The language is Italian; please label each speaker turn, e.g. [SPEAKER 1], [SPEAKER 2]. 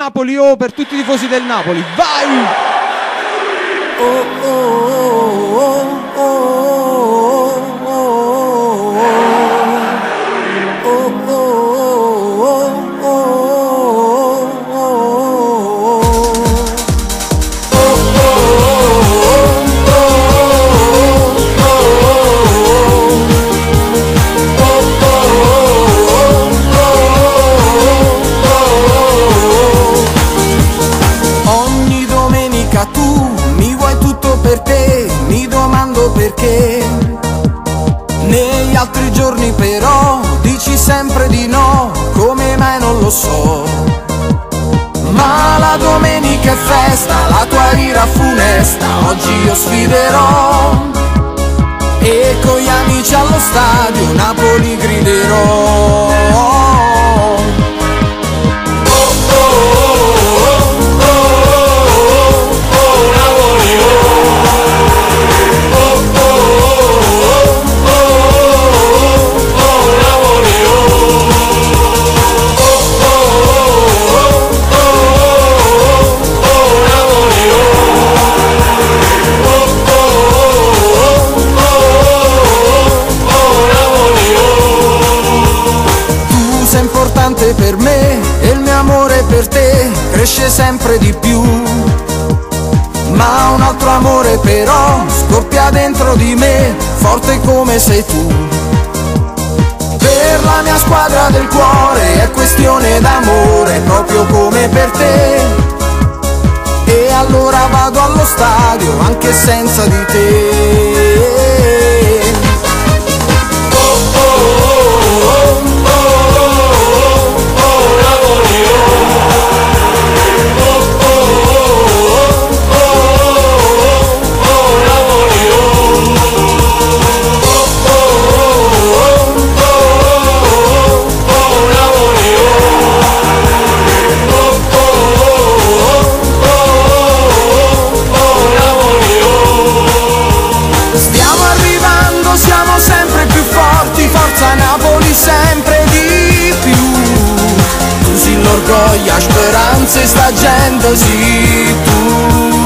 [SPEAKER 1] Napoli, oh, per tutti i tifosi del Napoli, vai!
[SPEAKER 2] Oh, oh, oh, oh, oh, ogni domenica tu mi vuoi tutto per te, mi domando perché. Negli altri giorni però dici sempre di no, come mai non lo so. Ma la domenica è festa, la tua ira funesta, oggi io sfiderò e con gli amici allo stadio Napoli griderò. Per me e il mio amore per te cresce sempre di più, ma un altro amore però scoppia dentro di me, forte come sei tu. Per la mia squadra del cuore è questione d'amore, proprio come per te, e allora vado allo stadio anche senza di te. Siamo sempre più forti, forza Napoli sempre di più. Tu sei l'orgoglio, la speranza e sta gente, sì tu.